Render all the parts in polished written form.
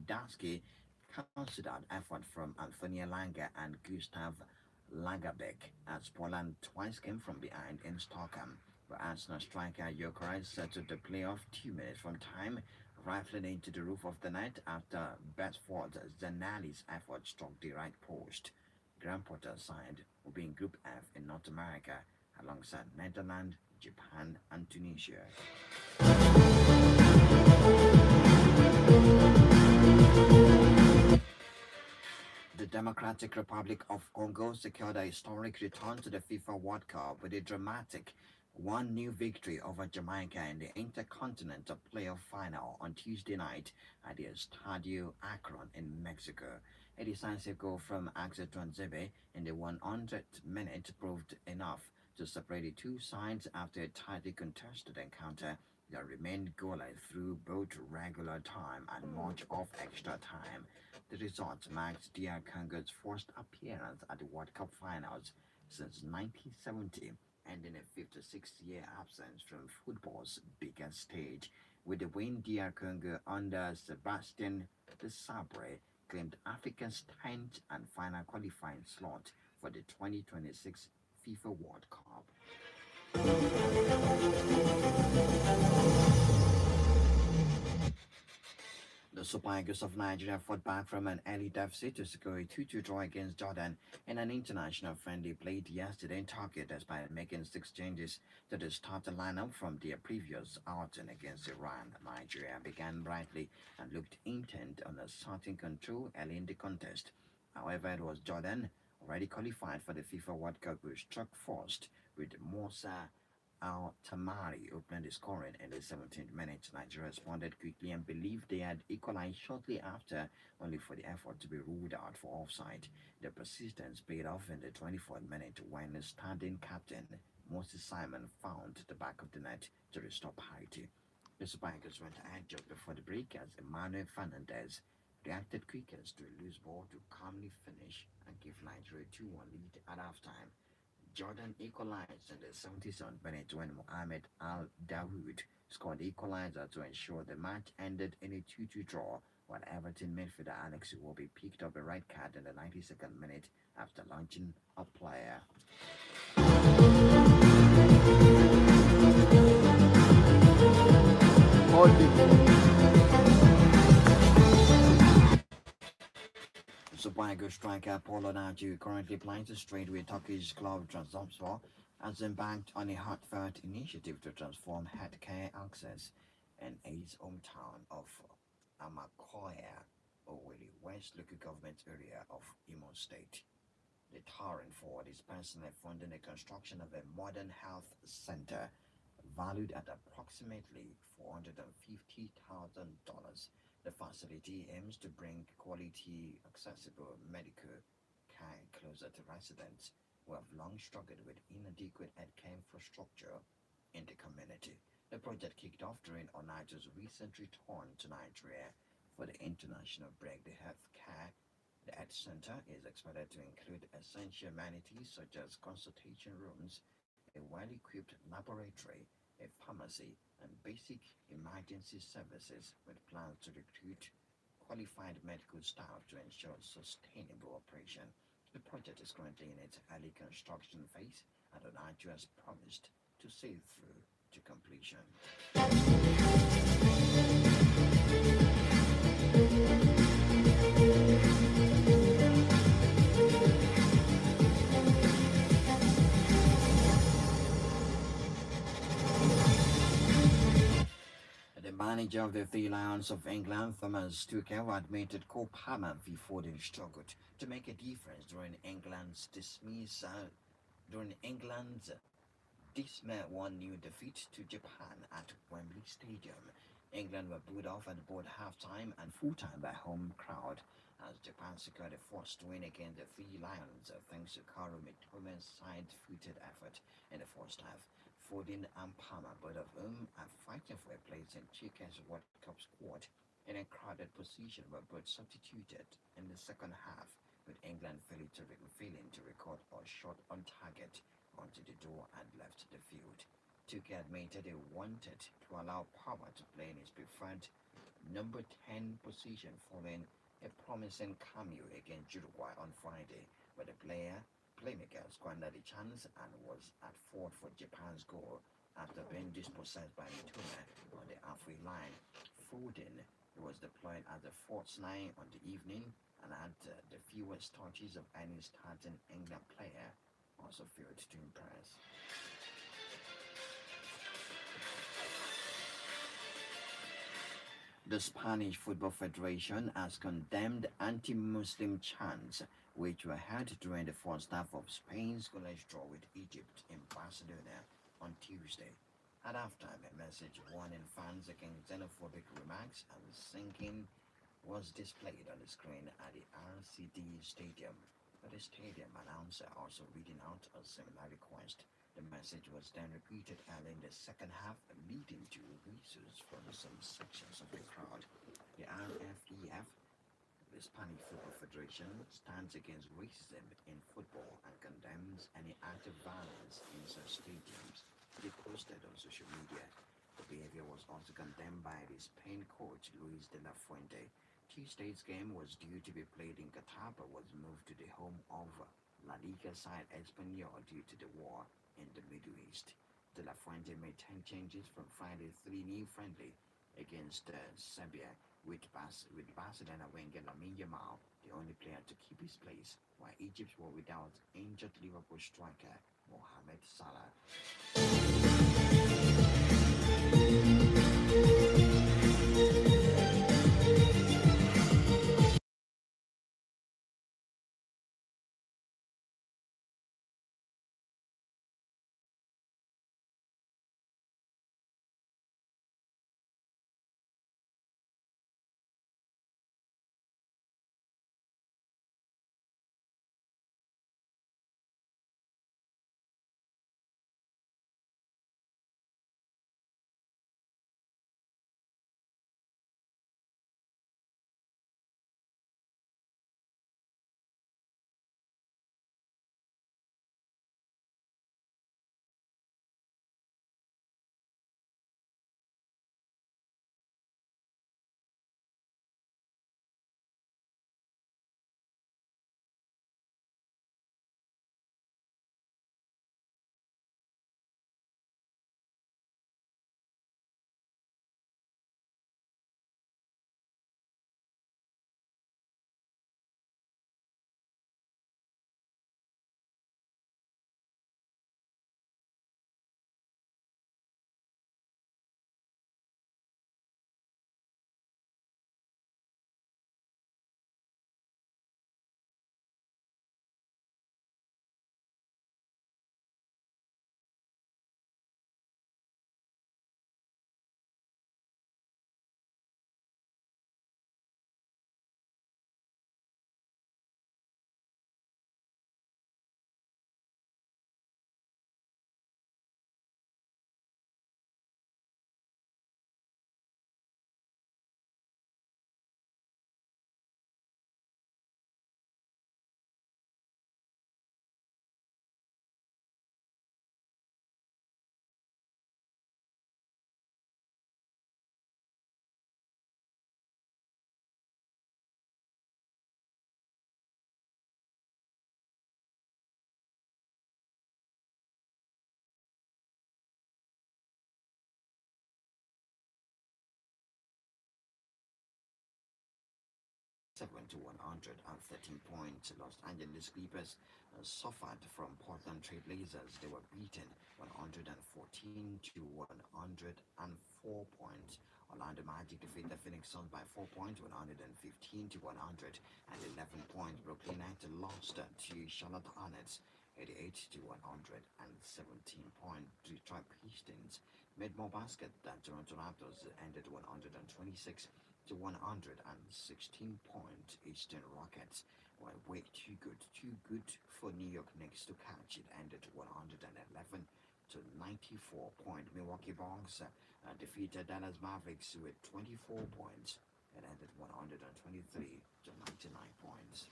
Lewandowski considered effort from Anthony Langer and Gustav Lagerbeck as Poland twice came from behind in Stockholm, where Arsenal striker Gyökeres settled the playoff 2 minutes from time, rifling into the roof of the net after Bedford Zanelli's effort struck the right post. Graham Potter's side will be in Group F in North America alongside Netherlands, Japan, and Tunisia. The Democratic Republic of Congo secured a historic return to the FIFA World Cup with a dramatic 1-0 victory over Jamaica in the Intercontinental Playoff Final on Tuesday night at the Estadio Akron in Mexico. A decisive goal from Axel Tuanzebe in the 100th minute proved enough to separate the two sides after a tightly contested encounter that remained goalless through both regular time and much of extra time. The result marks DR Congo's first appearance at the World Cup finals since 1970, ending a 56-year absence from football's biggest stage. With the win, DR Congo under Sebastien Desabre claimed Africa's 10th and final qualifying slot for the 2026 FIFA World Cup. The Super Eagles of Nigeria fought back from an early deficit to secure a 2-2 draw against Jordan in an international friendly played yesterday in Tokyo despite making 6 changes to the starting lineup from their previous outing against Iran. Nigeria began brightly and looked intent on asserting control early in the contest. However, it was Jordan, already qualified for the FIFA World Cup, who struck first with Musa Al-Tamari opened the scoring in the 17th minute. Nigeria responded quickly and believed they had equalized shortly after, only for the effort to be ruled out for offside. The persistence paid off in the 24th minute when the standing captain Moses Simon found the back of the net to restore parity. The Super Eagles went ahead just before the break as Emmanuel Fernandez reacted quickest to a loose ball to calmly finish and give Nigeria a 2-1 lead at halftime. Jordan equalized in the 77th minute when Mohamed Al Dawood scored the equalizer to ensure the match ended in a 2-2 draw, while Everton midfielder Alex Iwobi picked up a red card in the 92nd minute after launching a player. Super Eagles striker Paulo Naju currently plays straight with Turkish club Trabzonspor has embarked on a heartfelt initiative to transform healthcare access in his hometown of Amakoya, Oweri West local government area of Imo State. The towering forward is personally funding the construction of a modern health center valued at approximately $450,000. The facility aims to bring quality, accessible medical care closer to residents who have long struggled with inadequate healthcare infrastructure in the community. The project kicked off during Onajo's recent return to Nigeria for the international break. The health center is expected to include essential amenities such as consultation rooms, a well-equipped laboratory, a pharmacy, and basic emergency services with plans to recruit qualified medical staff to ensure sustainable operation. The project is currently in its early construction phase and Onajo has promised to see it through to completion. The manager of the Three Lions of England, Thomas Tuchel, admitted co-partner Foden struggled to make a difference during England's dismal 1-0 defeat to Japan at Wembley Stadium. England were booed off at both half-time and full-time by home crowd as Japan secured a first win against the Three Lions thanks to Kaoru Mitome's side-footed effort in the first half. Foden and Palmer, both of whom are fighting for a place in Tuchel's World Cup squad, in a crowded position were both substituted in the second half, with England failing to record a shot on target onto the door and left the field. Tuchel admitted he wanted to allow Palmer to play in his preferred number 10 position following a promising cameo against Uruguay on Friday, but the playmaker squandered the chance and was at fault for Japan's goal after being dispossessed by Mitoma on the halfway line. Foden was deployed as the fourth nine on the evening and had the fewest touches of any starting England player, also failed to impress. The Spanish Football Federation has condemned anti-Muslim chants which were heard during the first half of Spain's goalless draw with Egypt in Barcelona on Tuesday. At halftime, a message warning fans against xenophobic remarks and singing was displayed on the screen at the RCD Stadium, but the stadium announcer also reading out a similar request. The message was then repeated early in the second half, leading to whistles from some sections of the crowd. The RFEF, the Spanish Football Federation, stands against racism in football and condemns any act of violence in such stadiums. They posted on social media. The behavior was also condemned by the Spain coach Luis de la Fuente. Tuesday's game was due to be played in Qatar but was moved to the home of La Liga side Espanyol due to the war in the Middle East. De La Fuente made 10 changes from Friday's 3-0 friendly against Serbia, with Barcelona winger Lamine Yamal the only player to keep his place, while Egypt were without injured Liverpool striker Mohamed Salah. 7 to 100 and 13 points. Los Angeles Clippers suffered from Portland Trail Blazers. They were beaten 114 to 104 points. Orlando Magic defeated the Phoenix Suns by 4 points, 115 to 111 points. Brooklyn Nets lost to Charlotte Hornets, 88 to 117 points. Detroit Pistons made more baskets than Toronto Raptors, ended 126 to 116 points. Eastern Rockets were way too good for New York Knicks to catch. It ended 111 to 94 points. Milwaukee Bucks defeated Dallas Mavericks with 24 points. It ended 123 to 99 points.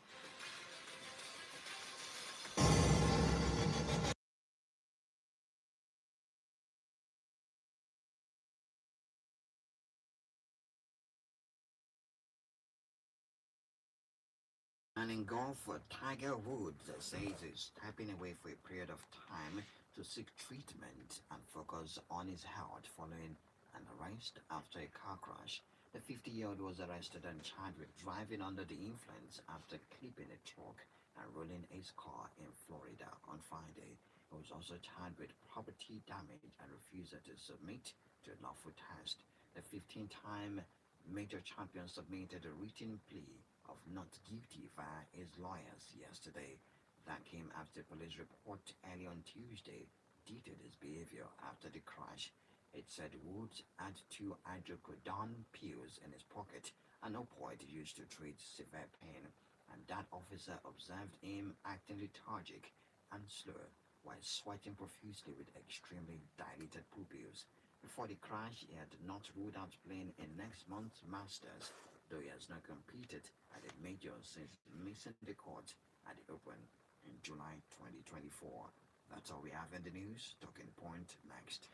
And in golf, Tiger Woods says he's stepping away for a period of time to seek treatment and focus on his health following an arrest after a car crash. The 50-year-old was arrested and charged with driving under the influence after clipping a truck and rolling his car in Florida on Friday. He was also charged with property damage and refusal to submit to a lawful test. The 15-time major champion submitted a written plea of not guilty via his lawyers yesterday. That came after police report early on Tuesday detailed his behavior after the crash. It said Woods had two hydrocodone pills in his pocket, an opioid used to treat severe pain, and that officer observed him acting lethargic and slow while sweating profusely with extremely dilated pupils. Before the crash, he had not ruled out playing in next month's Masters, though he has not competed at a major since missing the court at the Open in July 2024. That's all we have in the news. Talking point next.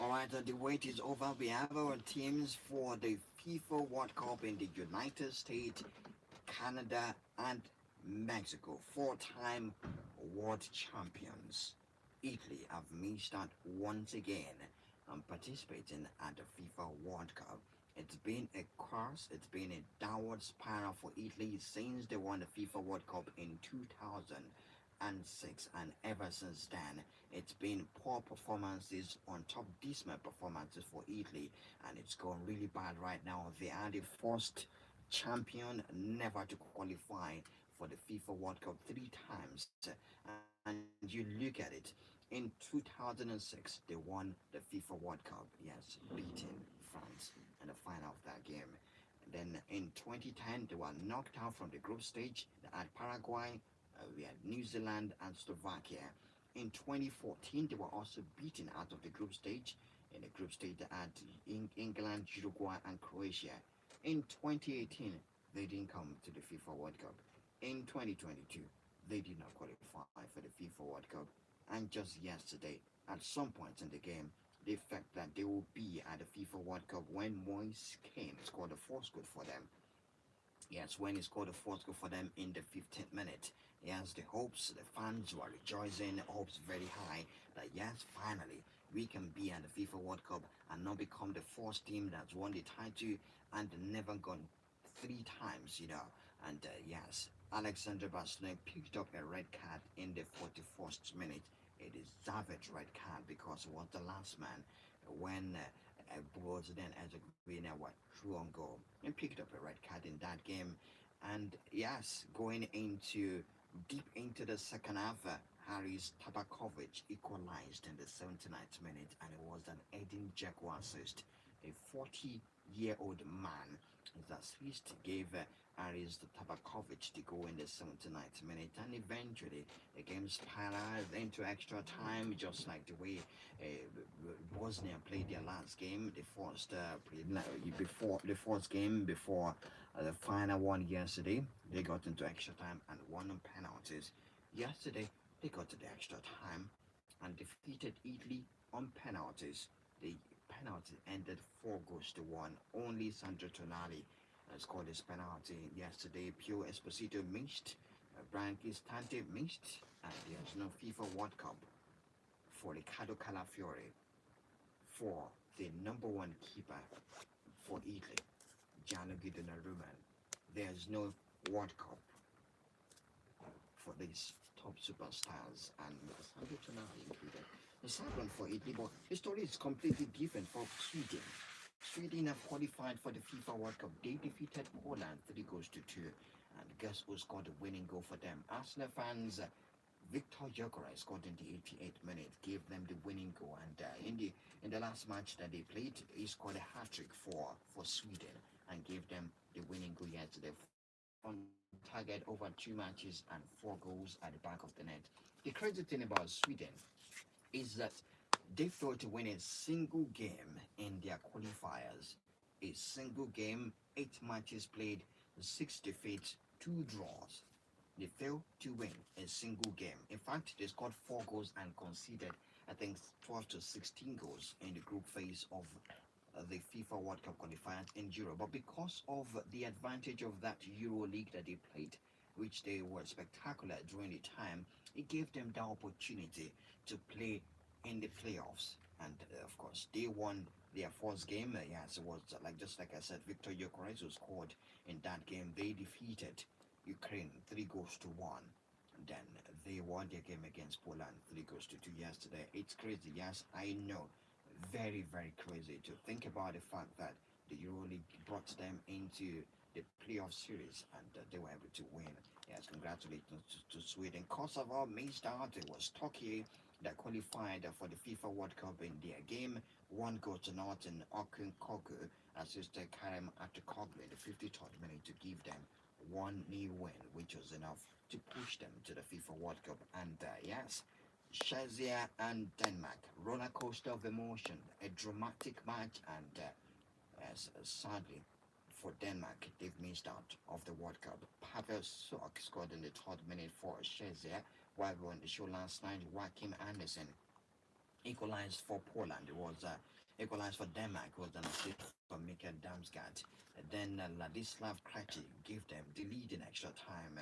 Alright, the wait is over. We have our teams for the FIFA World Cup in the United States, Canada, and Mexico. Four-time world champions. Italy have missed out once again on participating at the FIFA World Cup. It's been a course, it's been a downward spiral for Italy since they won the FIFA World Cup in 2006, and ever since then it's been poor performances on top dismal performances for Italy, and it's gone really bad right now. They are the first champion never to qualify for the FIFA World Cup three times. And you look at it, in 2006 they won the FIFA World Cup, yes, beating France in the final of that game. Then in 2010 they were knocked out from the group stage. They had Paraguay, we had New Zealand and Slovakia. In 2014 they were also beaten out of the group stage. In the group stage they had England, Uruguay and Croatia. In 2018 they didn't come to the FIFA World Cup. In 2022 they did not qualify for the FIFA World Cup. And just yesterday, at some point in the game, they felt that they will be at the FIFA World Cup when Moise Kean scored the fourth goal for them. Yes, when he scored the fourth goal for them in the 15th minute. Yes, the hopes, the fans were rejoicing, hopes very high that yes, finally, we can be at the FIFA World Cup and not become the first team that's won the title and never gone three times, And yes, Alexander Barcelona picked up a red card in the 41st minute. It is savage red card because he was the last man when Bosnia and Herzegovina were through on goal and picked up a red card in that game. And yes, going into deep into the second half, Haris Tabakovic equalized in the 79th minute, and it was an Edin Dzeko assist. A 40-year-old man, his assist gave Haris Tabakovic the goal in the 79th minute, and eventually the game spiraled into extra time, just like the way Bosnia played their last game, the first game before the final one yesterday. They got into extra time and won on penalties. Yesterday they got to the extra time and defeated Italy on penalties. The penalty ended 4-1. Only Sandro Tonali scored his penalty yesterday. Pio Esposito missed, Banky missed, and there's no FIFA World Cup for Riccardo Calafiore, for the number one keeper for Italy, Gianluigi Donnarumma. There's no World Cup for these top superstars, and Sandro Tonali included. The second for Italy, but the story is completely different for Sweden. Sweden have qualified for the FIFA World Cup. They defeated Poland 3-2. And guess who scored the winning goal for them? Arsenal fans, Victor Gyökeres scored in the 88th minute, gave them the winning goal. And in the the last match that they played, he scored a hat trick for Sweden and gave them the winning goal yesterday. 4 on target over 2 matches and 4 goals at the back of the net. The crazy thing about Sweden is that they failed to win a single game in their qualifiers. A single game, 8 matches played, 6 defeats, 2 draws. They failed to win a single game. In fact, they scored 4 goals and conceded, I think, 12 to 16 goals in the group phase of the FIFA World Cup qualifiers in Europe. But because of the advantage of that Euro League that they played, which they were spectacular during the time, it gave them the opportunity to play in the playoffs. And of course, they won their first game. Yes, it was like just like I said, Victor Gyökeres who scored in that game. They defeated Ukraine 3 goals to 1. Then they won their game against Poland 3 goals to 2 yesterday. It's crazy, yes, I know, very crazy to think about the fact that the EuroLeague brought them into the playoff series and they were able to win. Yes, congratulations to Sweden. Kosovo missed out. It was Turkey that qualified for the FIFA World Cup in their game. 1 goal to 0 in Okun Koku assisted Karim Atakoglu in the 53rd minute to give them 1-0 win, which was enough to push them to the FIFA World Cup. And yes, Shazia and Denmark, roller coaster of emotion, a dramatic match, and as sadly for Denmark, they've missed out of the World Cup. Pavel Sok scored in the 3rd minute for Shazia, while we were on the show last night. Joachim Andersen equalized for Poland. It was equalized for Denmark. It was an assist for Mikael Damsgaard. Then Ladislav Krejci gave them the lead in extra time.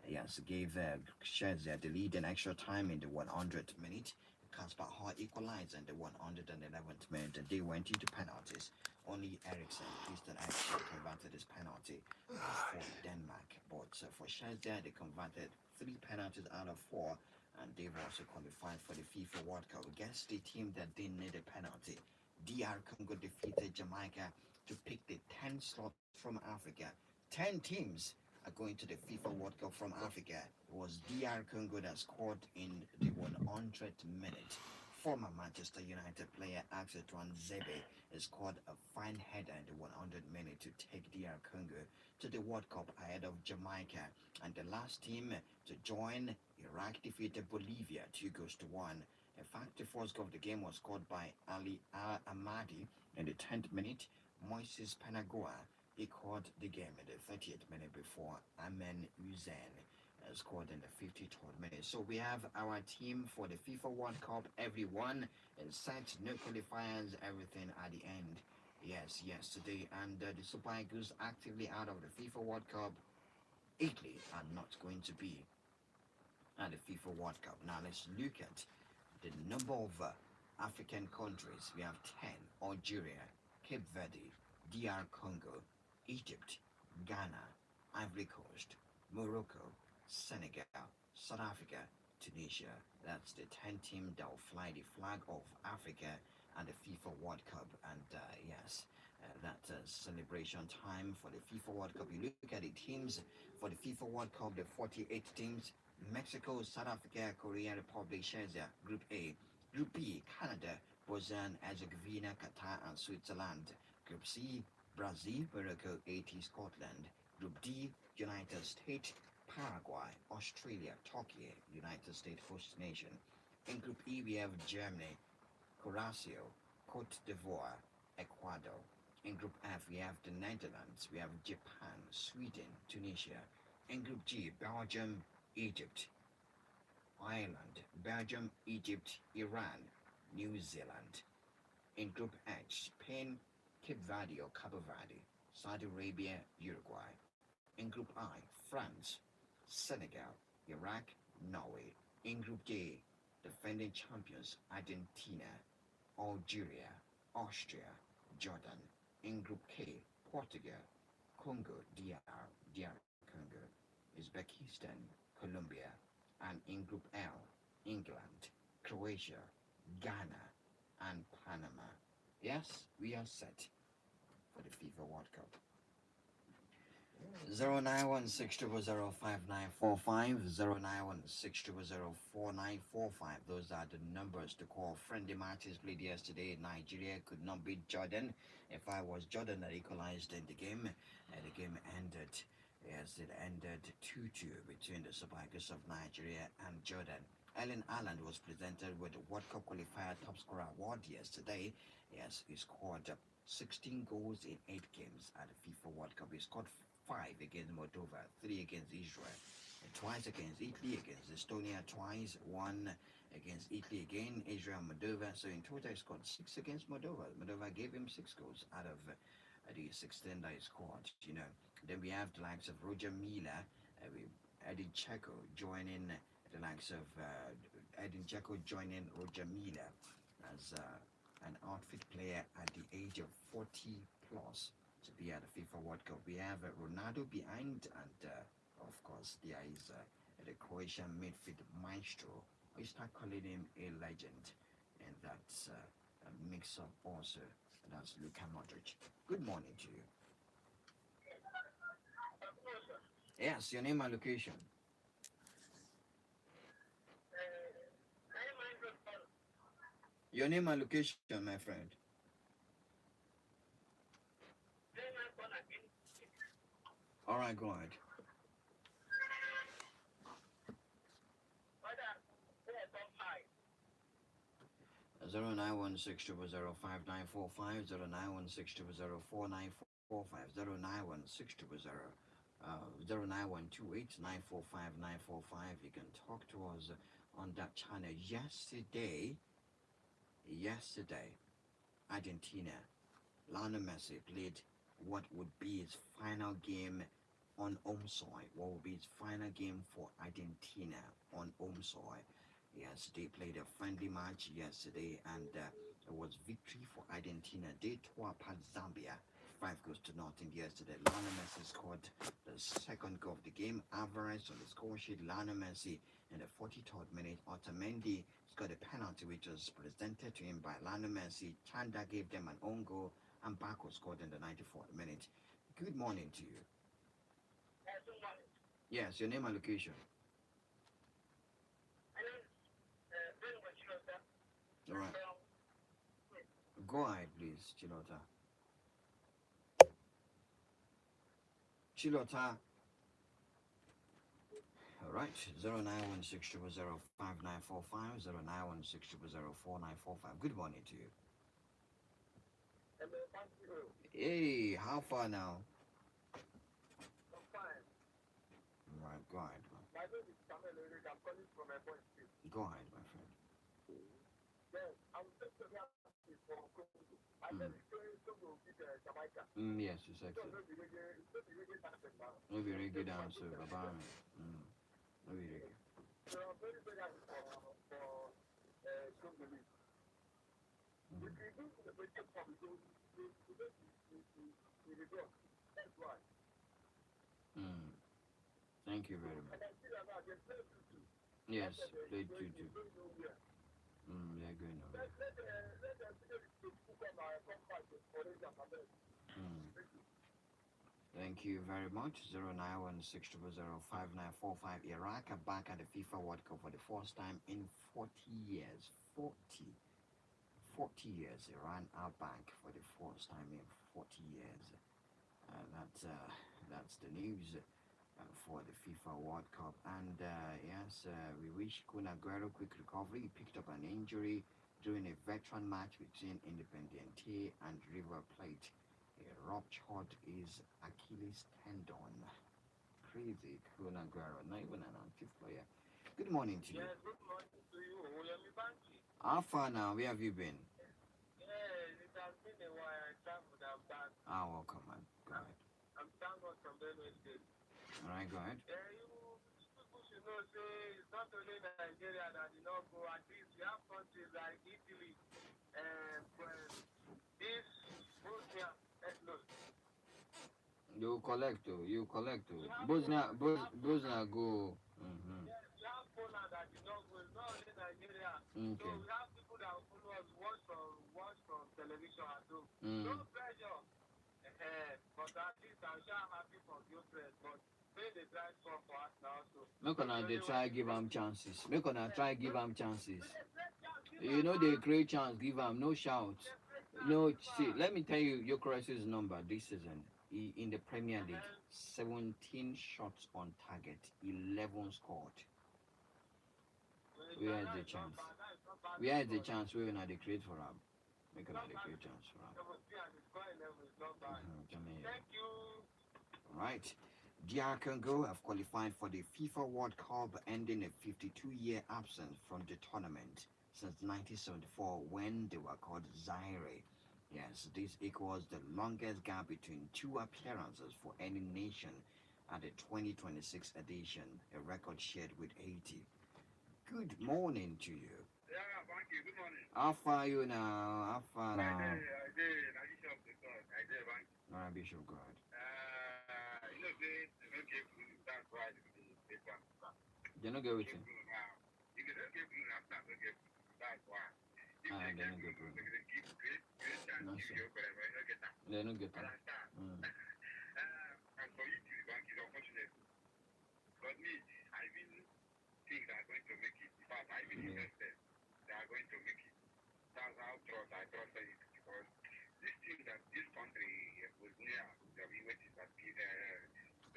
Yes, gave Shazia the lead in extra time in the 100th minute. Kasper Hart equalized in the 111th minute, and they went into penalties. Only Christian Eriksen converted his penalty for Denmark. But for Shazia, they converted 3 penalties out of 4, and they've also qualified for the FIFA World Cup against the team that didn't need a penalty. DR Congo defeated Jamaica to pick the 10 slots from Africa. 10 teams are going to the FIFA World Cup from Africa. It was DR Congo that scored in the 100th minute. Former Manchester United player Axel Tuanzebe scored a fine header in the 100th minute to take DR Congo to the World Cup ahead of Jamaica. And the last team to join, Iraq defeated Bolivia 2 goals to 1. In fact, the first goal of the game was scored by Ali Al Ahmadi in the 10th minute. Moises Panagoa equaled the game in the 30th minute before Amen Uzain scored in the 53rd minute. So we have our team for the FIFA World Cup. Everyone is set, no qualifiers, everything at the end. Yes, yesterday, and the Super Eagles actively out of the FIFA World Cup. Italy are not going to be at the FIFA World Cup. Now let's look at the number of African countries. We have 10: Algeria, Cape Verde, DR Congo, Egypt, Ghana, Ivory Coast, Morocco, Senegal, South Africa, Tunisia. That's the 10 team that will fly the flag of Africa and the FIFA World Cup. And yes, that celebration time for the FIFA World Cup. You look at the teams for the FIFA World Cup, the 48 teams. Mexico, South Africa, Korea, Republic shares their Group A. Group B, Canada, Bosnia and Herzegovina, Qatar, and Switzerland. Group C, Brazil, Morocco, Haiti, Scotland. Group D, United States, Paraguay, Australia, Turkey, United States host nation. In Group E, we have Germany, Curacao, Cote d'Ivoire, Ecuador. In Group F, we have the Netherlands, we have Japan, Sweden, Tunisia. In Group G, Belgium, Egypt, Ireland, Belgium, Egypt, Iran, New Zealand. In Group H, Spain, Cape Verde or Cabo Verde, Saudi Arabia, Uruguay. In Group I, France, Senegal, Iraq, Norway. In Group J, defending champions Argentina, Algeria, Austria, Jordan. In Group K, Portugal, Congo, DR Congo, Uzbekistan, Colombia. And in Group L, England, Croatia, Ghana, and Panama. Yes, we are set for the FIFA World Cup. 09162005945 09162004945. Those are the numbers to call. Friendly matches played yesterday. Nigeria could not beat Jordan. If I was Jordan that equalized in the game, and the game ended. Yes, it ended 2-2 between the Super Eagles of Nigeria and Jordan. Ellen Ireland was presented with the World Cup qualifier top scorer award yesterday. Yes, he scored 16 goals in 8 games at the FIFA World Cup. He scored 5 against Moldova, 3 against Israel, and twice against Italy, against Estonia twice, 1 against Italy again, Israel, Moldova. So in total, he scored 6 against Moldova. Moldova gave him 6 goals out of the 16 that he scored. Then we have the likes of Roger Mila, Edin Checo joining the likes of Edin Checo joining Roger Mila as an outfit player at the age of 40 plus to be at the FIFA World Cup. We have Ronaldo behind, and of course, there is the Croatian midfield maestro. We start calling him a legend, and that's a mix of also. That's Luka Modric. Good morning to you. Yes, your name and location. Your name and location, my friend. All right, go ahead. 0916005945 0916004945 09128945. You can talk to us on that channel. Yesterday, Argentina, Lionel Messi played what would be his final game on home soil. What would be his final game for Argentina on home soil? Yes, they played a friendly match yesterday, and it was victory for Argentina. They tore apart Zambia 5 goals to nothing yesterday. Lionel Messi scored the second goal of the game. Alvarez on the score sheet. Lionel Messi in the 43rd minute. Otamendi scored a penalty which was presented to him by Lionel Messi. Chanda gave them an own goal, and Bako scored in the 94th minute. Good morning to you. Yes, your name and location. All right. Go ahead, please, Chilota. Chilota. All right. 0916005945 0916004945. Good morning to you. Hey, how far now? All right, go ahead. Go ahead, my friend. Yes, you said so. No be reggae dance, Baba. Mm, no be reggae. Mm, thank you very much. Yes, played 2-2. They're going over. Mm. Thank you very much. 0916005945. Iraq are back at the FIFA World Cup for the first time in 40 years. 40 years. Iran are back for the first time in 40 years. That's the news for the FIFA World Cup. And yes, we wish Kun Aguero quick recovery. He picked up an injury during a veteran match between Independiente and River Plate. He ruptured his Achilles tendon. Crazy, Kun Aguero, not even an active player. Good morning to you. Yes, good morning to you, Oyemi Banky. How far now? Where have you been? Yes, it has been a while. I traveled. I'm back. Welcome, man. Go ahead. I'm thankful from Benue State. All right, go ahead. You people should know, say, it's not only Nigeria that did not go. At least we have countries like Italy and this Bosnia. No, You collect, oh. You collect, oh. we have Bosnia, Poland. We have Bosnia Poland. go. Mm-hmm. Yes, we have Poland that did not go. It's not only Nigeria. So Okay. we have people that follow us watch from television at home. No Mm. pressure. But at least I'm sure happy for Gilchrist. But say they try score for us now, so Make no be una dey only when try they give cross. am chances. Make una try give No, am chances. we dey play chance, give You am know they now. create chance, give am no shout. We dey play chance, No, give see, am. let me tell you Eucharist's number this season in the Premier League: Uh-huh. 17 shots on target, 11 scored. Well, Where is that the is not chance? bad. That is not bad Where is the score. chance? Where una dey create for am? Make It's una not dey bad. create chance for am. 17 and the score 11 is not bad. Tell me. Thank you. Right. DR Congo have qualified for the FIFA World Cup, ending a 52-year absence from the tournament since 1974 when they were called Zaire. Yes, this equals the longest gap between two appearances for any nation at the 2026 edition, a record shared with Haiti. Good morning to you. Yeah, Banky, good morning. How far you now? How far I now? did. I just have the God. I did, Banky. Alright, Bishop God. You know, they don't give me that right in the paper. You don't get with Give him. me now. If they don't give me, I'm not going to give me. That's why. If Ah, they they give don't me, get with they're him. going to give great chance No, to sir. you, whatever. You don't get that. They don't get him. Understand? Mm. And for you, Banky, is unfortunate. But me, I even think they're going to make it. In fact, I even Yeah. invested. They are going to make it. That's how I trusted it because this thing that this country was near the which is that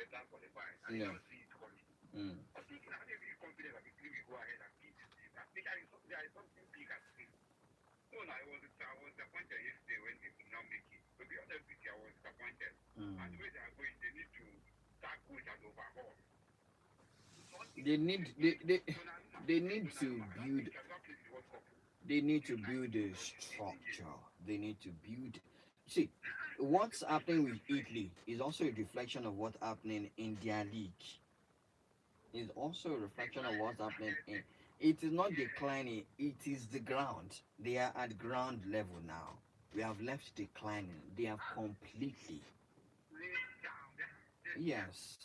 better qualified and you Yeah. don't see it coming. Mm. I'm thinking I'm very confident that we will go ahead and beat this team. I think there is something big at stake. So I was disappointed yesterday when they could not make it. To be honest with you, I was disappointed. And the Mm. way they are going, they need to start coach and overhaul. They need they need to build they need to build a structure. They need to build. See, what's happening with Italy is also a reflection of what's happening in their league. Is also a reflection of what's happening in. It is not declining. It is the ground. They are at ground level now. We have left declining. They have completely. Yes.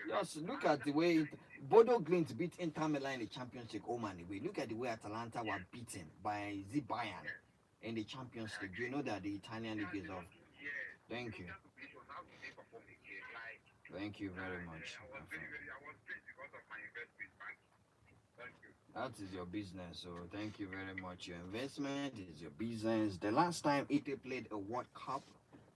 Just look at the way Bodo Glimt beat Inter Milan in the Champions League. Oh man, we look at the way Atalanta were beaten by Z Bayern in the Champions League. You know that the Italian league is off. Thank you. Thank you very much. My friend. I was paid because of my investment bank. Thank you. That is your business, so thank you very much. Your investment is your business. The last time Italy played a World Cup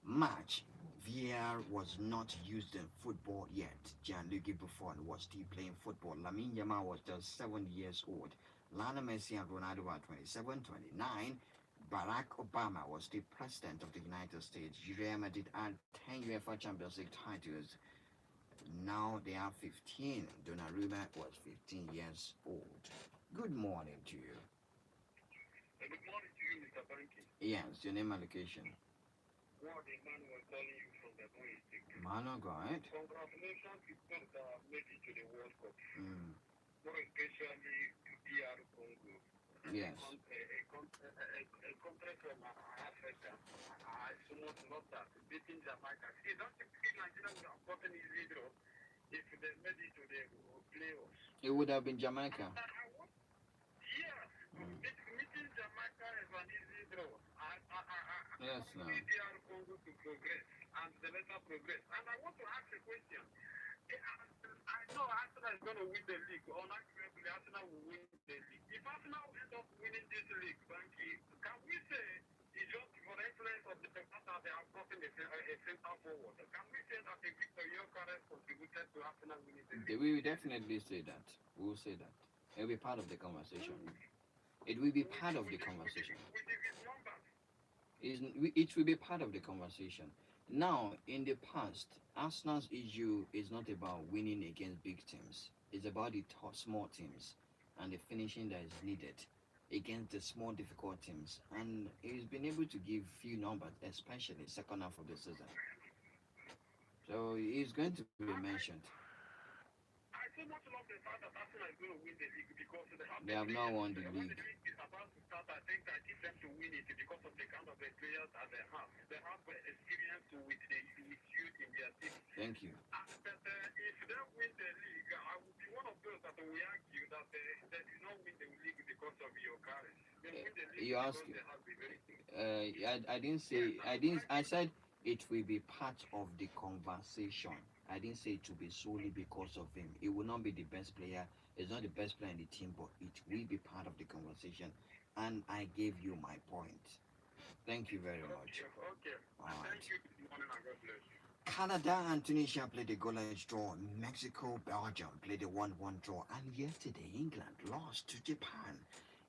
match, VAR was not used in football yet. Gianluigi Buffon was still playing football. Lamine Yamal was just 7 years old. Lionel Messi and Ronaldo were 27, 29. Barack Obama was still president of the United States. Real Madrid had 10 UEFA Champions League titles. Now they are 15. Donnarumma was 15 years old. Good morning to you. Good morning to you, Mr. Banky. Yes, your name and location. What the man was calling you from the Boy Stick. Mano, go ahead. Congratulations to those that have made it to the World Cup. Mm. More especially to DR Congo. Yes. A country from Africa. I so much love that. Beating Jamaica. See, don't you think Nigeria would have gotten easy draw if they made it to the playoffs? It would have been Jamaica. Yes, Mm. meeting Jamaica is an easy draw. Yes, no. need DR Congo to progress and the better progress. And I want to ask a question. I know Arsenal is going to win the league. Unarguably, Arsenal will win the league. If Arsenal end up winning this league, Banky, can we say it's just for the influence of the fact that they have gotten a center forward? Can we say that a Victor Gyökeres contributed to Arsenal winning the league? We will definitely say that. We will say that. It will be part of the conversation. It will be part of the conversation. With his numbers. It will be part of the conversation. Now, in the past, Arsenal's issue is not about winning against big teams. It's about the small teams and the finishing that is needed against the small, difficult teams. And he's been able to give few numbers, especially second half of the season. So he's going to be mentioned. I so much love the fact that Arsenal is going to win the league because They have not won the when league. the league is about to start, I think I give them to win it because of the kind of the players that they have. They have experience with youth in their team. Thank you. But if they win the league, I will be one of those that will argue that they did not win the league because of your courage. They win the league You because ask. they have the very good. I didn't say. I didn't. I said It will be part of the conversation. I didn't say it will be solely because of him. It will not be the best player. It's not the best player in the team, but it will be part of the conversation. And I gave you my point. Thank you very much. Okay, okay. All And thank right. you this morning and God bless you. Canada and Tunisia played a goalless draw. Mexico, Belgium played a 1-1 draw. And yesterday, England lost to Japan.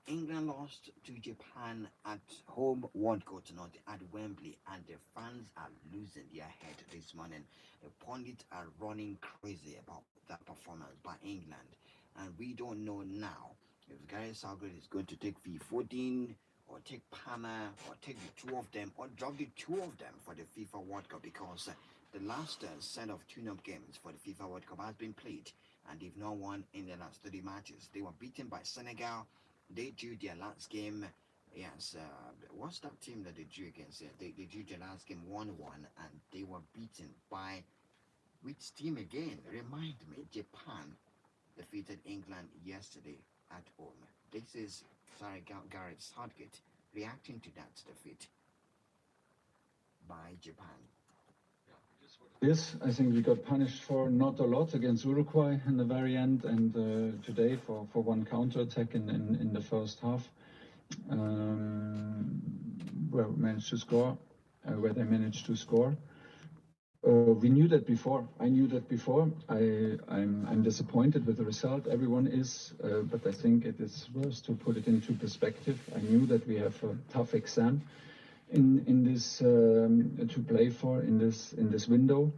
England lost to Japan at home, one goal to nothing at Wembley, and the fans are losing their head this morning. The pundits are running crazy about that performance by England, and we don't know now if Gareth Southgate is going to take V14 or take Palmer or take the two of them or drop the two of them for the FIFA World Cup because the last set of tune-up games for the FIFA World Cup has been played and they've not won in the last 30 matches. They were beaten by Senegal. They drew their last game. Yes, what's that team that they drew against? They drew their last game 1-1 and they were beaten by which team again? Remind me. Japan defeated England yesterday at home. This is Gareth Southgate reacting to that defeat by Japan. Yes, I think we got punished for not a lot against Uruguay in the very end, and today for one counter attack in the first half, where we managed to score, where they managed to score. We knew that before. I knew that before. I'm disappointed with the result. Everyone is, but I think it is worth to put it into perspective. I knew that we have a tough exam in this to play for in this window,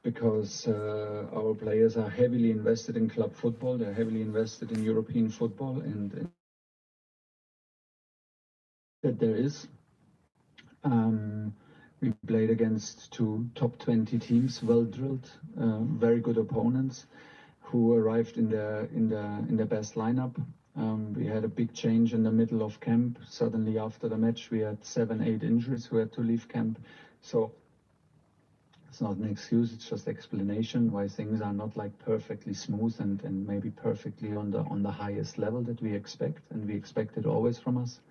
because our players are heavily invested in club football. They're heavily invested in European football, and that there is. We played against two top 20 teams, well drilled, very good opponents, who arrived in their best lineup. We had a big change in the middle of camp. Suddenly, after the match, we had 7-8 injuries who had to leave camp. So it's not an excuse; it's just explanation why things are not like perfectly smooth and maybe perfectly on the highest level that we expect, and we expect it always from us.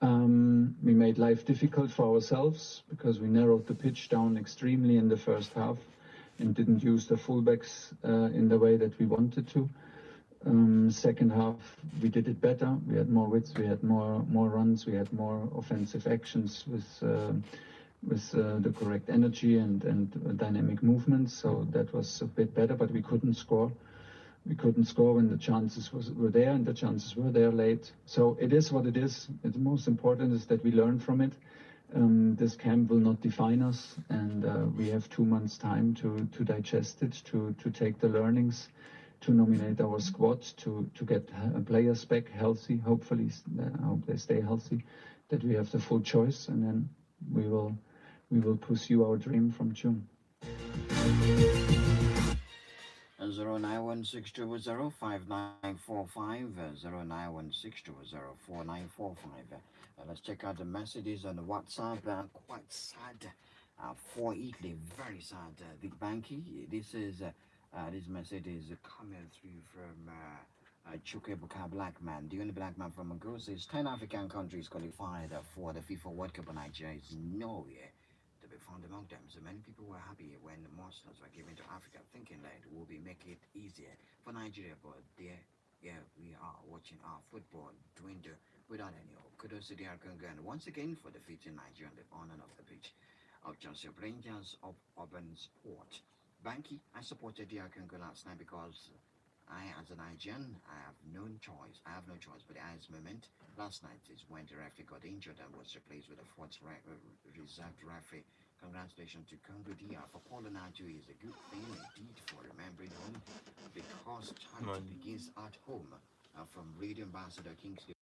We made life difficult for ourselves because we narrowed the pitch down extremely in the first half and didn't use the fullbacks in the way that we wanted to. Second half, we did it better. We had more width, we had more runs, we had more offensive actions with the correct energy and dynamic movements. So that was a bit better, but we couldn't score. We couldn't score when the chances were there, and the chances were there late. So it is what it is. The most important is that we learn from it. This camp will not define us, and we have 2 months' time to digest it, to take the learnings, to nominate our squad, to get players back healthy. Hopefully, I hope they stay healthy, that we have the full choice, and then we will pursue our dream from June. 0916005945, let's check out the messages on the WhatsApp. Quite sad for Italy, very sad. The Banky, this message is coming through from Chukwuebuka Black Man. The only black man from Angola says 10 African countries qualified for the FIFA World Cup, and Nigeria is nowhere to be found among them. So many people were happy when more slots were given to Africa, thinking that it will be make it easier for Nigeria. But there, yeah, we are watching our football dwindle without any hope. Kudos to the Congo and once again for defeating Nigeria on the honor of the pitch of Chelsea Rangers of Urban Sport. Banky, I supported the Congo last night because as a Nigerian, I have no choice. But the highest moment last night is when the referee got injured and was replaced with a fourth reserved referee. Congratulations to Congo DR. For Paul Naju is a good thing indeed for remembering home because charity begins at home. From Radio Ambassador Kingsley